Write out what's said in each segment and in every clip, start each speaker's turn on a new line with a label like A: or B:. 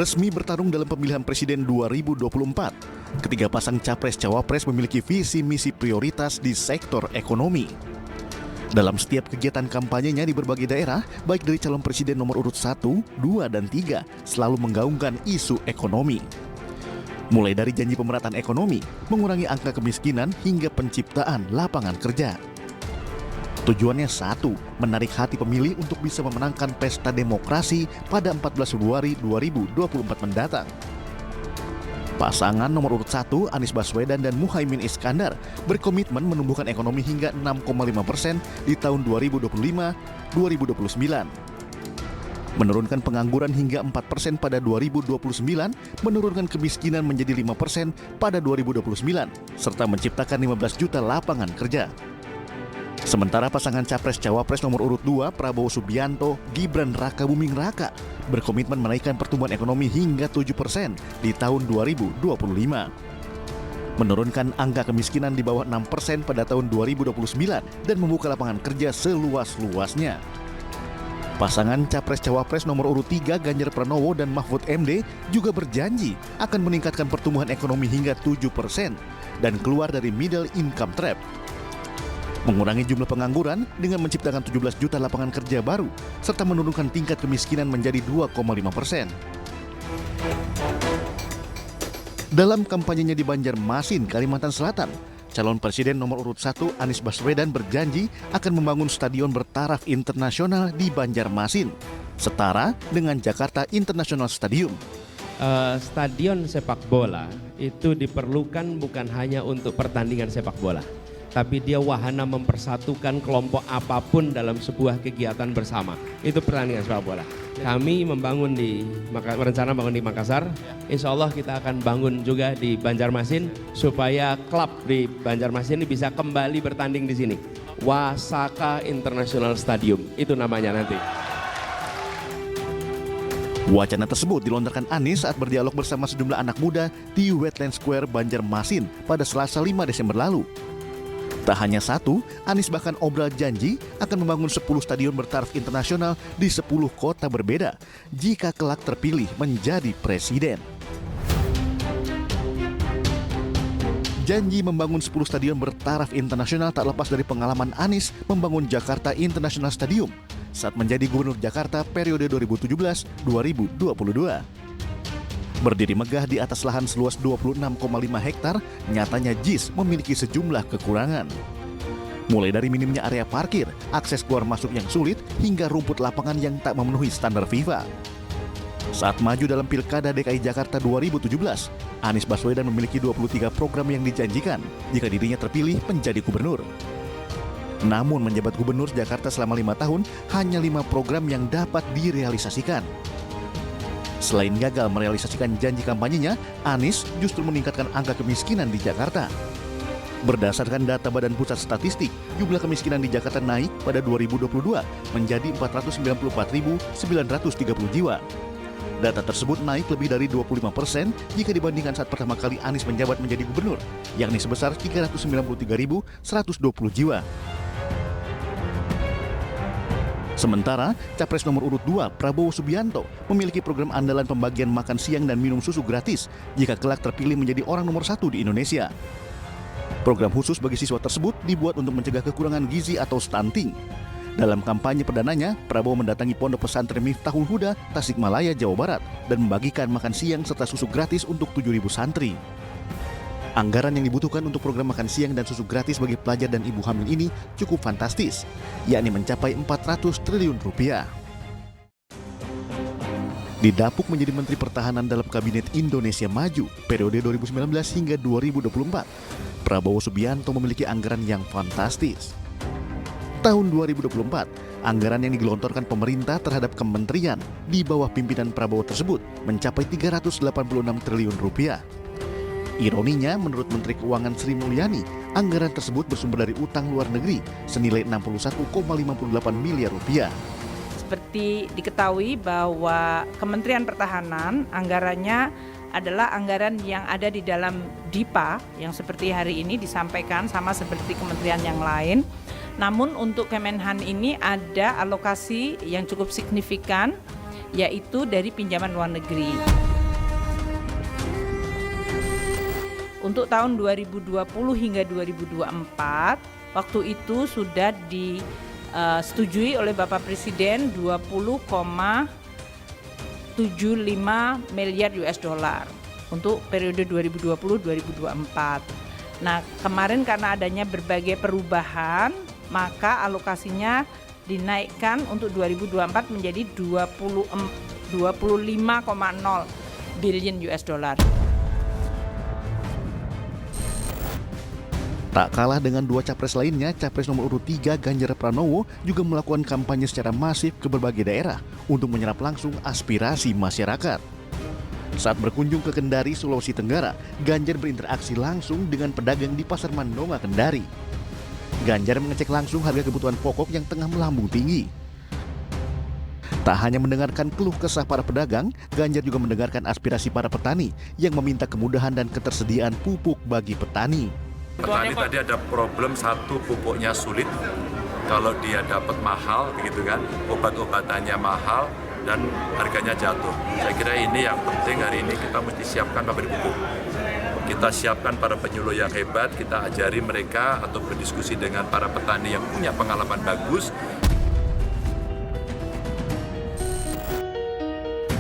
A: Resmi bertarung dalam pemilihan presiden 2024, ketiga pasang capres-cawapres memiliki visi misi prioritas di sektor ekonomi. Dalam setiap kegiatan kampanyenya di berbagai daerah, baik dari calon presiden nomor urut 1, 2, dan 3, selalu menggaungkan isu ekonomi. Mulai dari janji pemerataan ekonomi, mengurangi angka kemiskinan, hingga penciptaan lapangan kerja. Tujuannya satu, menarik hati pemilih untuk bisa memenangkan pesta demokrasi pada 14 Februari 2024 mendatang. Pasangan nomor urut 1, Anies Baswedan dan Muhaimin Iskandar, berkomitmen menumbuhkan ekonomi hingga 6,5% di tahun 2025-2029. Menurunkan pengangguran hingga 4% pada 2029, menurunkan kemiskinan menjadi 5% pada 2029, serta menciptakan 15 juta lapangan kerja. Sementara pasangan Capres-Cawapres nomor urut 2, Prabowo Subianto, Gibran Rakabuming Raka, berkomitmen menaikkan pertumbuhan ekonomi hingga 7% di tahun 2025. Menurunkan angka kemiskinan di bawah 6% pada tahun 2029 dan membuka lapangan kerja seluas-luasnya. Pasangan Capres-Cawapres nomor urut 3, Ganjar Pranowo dan Mahfud MD, juga berjanji akan meningkatkan pertumbuhan ekonomi hingga 7% dan keluar dari middle income trap. Mengurangi jumlah pengangguran dengan menciptakan 17 juta lapangan kerja baru, serta menurunkan tingkat kemiskinan menjadi 2,5%. Dalam kampanyenya di Banjarmasin, Kalimantan Selatan, calon presiden nomor urut 1, Anies Baswedan, berjanji akan membangun stadion bertaraf internasional di Banjarmasin, setara dengan Jakarta International Stadium.
B: Stadion sepak bola itu diperlukan bukan hanya untuk pertandingan sepak bola, tapi dia wahana mempersatukan kelompok apapun dalam sebuah kegiatan bersama. Itu pertandingan sepak bola. Kami membangun rencana bangun di Makassar. Insya Allah kita akan bangun juga di Banjarmasin supaya klub di Banjarmasin ini bisa kembali bertanding di sini. Wasaka International Stadium itu namanya nanti.
A: Wacana tersebut dilontarkan Anies saat berdialog bersama sejumlah anak muda di Wetland Square Banjarmasin pada Selasa 5 Desember lalu. Tak hanya satu, Anies bahkan obral janji akan membangun 10 stadion bertaraf internasional di 10 kota berbeda jika kelak terpilih menjadi presiden. Janji membangun 10 stadion bertaraf internasional tak lepas dari pengalaman Anies membangun Jakarta International Stadium saat menjadi gubernur Jakarta periode 2017-2022. Berdiri megah di atas lahan seluas 26,5 hektar, nyatanya JIS memiliki sejumlah kekurangan. Mulai dari minimnya area parkir, akses keluar masuk yang sulit, hingga rumput lapangan yang tak memenuhi standar FIFA. Saat maju dalam Pilkada DKI Jakarta 2017, Anies Baswedan memiliki 23 program yang dijanjikan jika dirinya terpilih menjadi gubernur. Namun menjabat gubernur Jakarta selama 5 tahun, hanya 5 program yang dapat direalisasikan. Selain gagal merealisasikan janji kampanyenya, Anies justru meningkatkan angka kemiskinan di Jakarta. Berdasarkan data Badan Pusat Statistik, jumlah kemiskinan di Jakarta naik pada 2022 menjadi 494.930 jiwa. Data tersebut naik lebih dari 25% jika dibandingkan saat pertama kali Anies menjabat menjadi gubernur, yakni sebesar 393.120 jiwa. Sementara, Capres nomor urut 2, Prabowo Subianto, memiliki program andalan pembagian makan siang dan minum susu gratis jika kelak terpilih menjadi orang nomor 1 di Indonesia. Program khusus bagi siswa tersebut dibuat untuk mencegah kekurangan gizi atau stunting. Dalam kampanye perdananya, Prabowo mendatangi Pondok Pesantren Miftahul Huda, Tasikmalaya, Jawa Barat, dan membagikan makan siang serta susu gratis untuk 7.000 santri. Anggaran yang dibutuhkan untuk program makan siang dan susu gratis bagi pelajar dan ibu hamil ini cukup fantastis, yakni mencapai 400 triliun rupiah. Didapuk menjadi Menteri Pertahanan dalam Kabinet Indonesia Maju periode 2019 hingga 2024, Prabowo Subianto memiliki anggaran yang fantastis. Tahun 2024, anggaran yang digelontorkan pemerintah terhadap kementerian di bawah pimpinan Prabowo tersebut mencapai 386 triliun rupiah. Ironinya, menurut Menteri Keuangan Sri Mulyani, anggaran tersebut bersumber dari utang luar negeri senilai 61,58 miliar rupiah.
C: Seperti diketahui bahwa Kementerian Pertahanan anggarannya adalah anggaran yang ada di dalam DIPA yang seperti hari ini disampaikan sama seperti kementerian yang lain. Namun untuk Kemenhan ini ada alokasi yang cukup signifikan, yaitu dari pinjaman luar negeri. untuk tahun 2020 hingga 2024, waktu itu sudah disetujui oleh Bapak Presiden 20,75 miliar US dollar untuk periode 2020-2024. Nah, kemarin karena adanya berbagai perubahan, maka alokasinya dinaikkan untuk 2024 menjadi 25,0 billion US dollar.
A: Tak kalah dengan dua capres lainnya, capres nomor urut 3 Ganjar Pranowo juga melakukan kampanye secara masif ke berbagai daerah untuk menyerap langsung aspirasi masyarakat. Saat berkunjung ke Kendari, Sulawesi Tenggara, Ganjar berinteraksi langsung dengan pedagang di Pasar Mandonga, Kendari. Ganjar mengecek langsung harga kebutuhan pokok yang tengah melambung tinggi. Tak hanya mendengarkan keluh kesah para pedagang, Ganjar juga mendengarkan aspirasi para petani yang meminta kemudahan dan ketersediaan pupuk bagi petani.
D: Petani tadi ada problem satu, pupuknya sulit, kalau dia dapat mahal begitu kan, obat-obatannya mahal dan harganya jatuh. Saya kira ini yang penting hari ini kita mesti siapkan pabrik pupuk. Kita siapkan para penyuluh yang hebat, kita ajari mereka atau berdiskusi dengan para petani yang punya pengalaman bagus.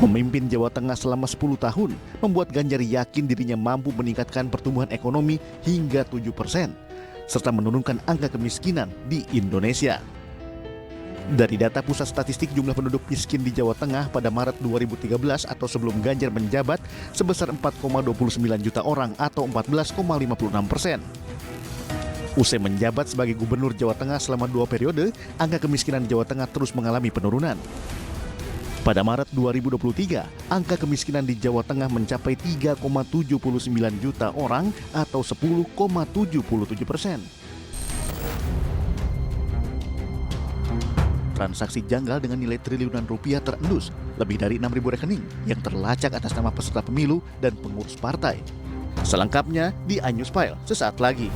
A: Memimpin Jawa Tengah selama 10 tahun membuat Ganjar yakin dirinya mampu meningkatkan pertumbuhan ekonomi hingga 7%, serta menurunkan angka kemiskinan di Indonesia. Dari data Pusat Statistik, jumlah penduduk miskin di Jawa Tengah pada Maret 2013 atau sebelum Ganjar menjabat sebesar 4,29 juta orang atau 14,56%. Usai menjabat sebagai Gubernur Jawa Tengah selama 2 periode, angka kemiskinan Jawa Tengah terus mengalami penurunan. Pada Maret 2023, angka kemiskinan di Jawa Tengah mencapai 3,79 juta orang atau 10,77%. Transaksi janggal dengan nilai triliunan rupiah terendus, lebih dari 6.000 rekening yang terlacak atas nama peserta pemilu dan pengurus partai. Selengkapnya di iNews File sesaat lagi.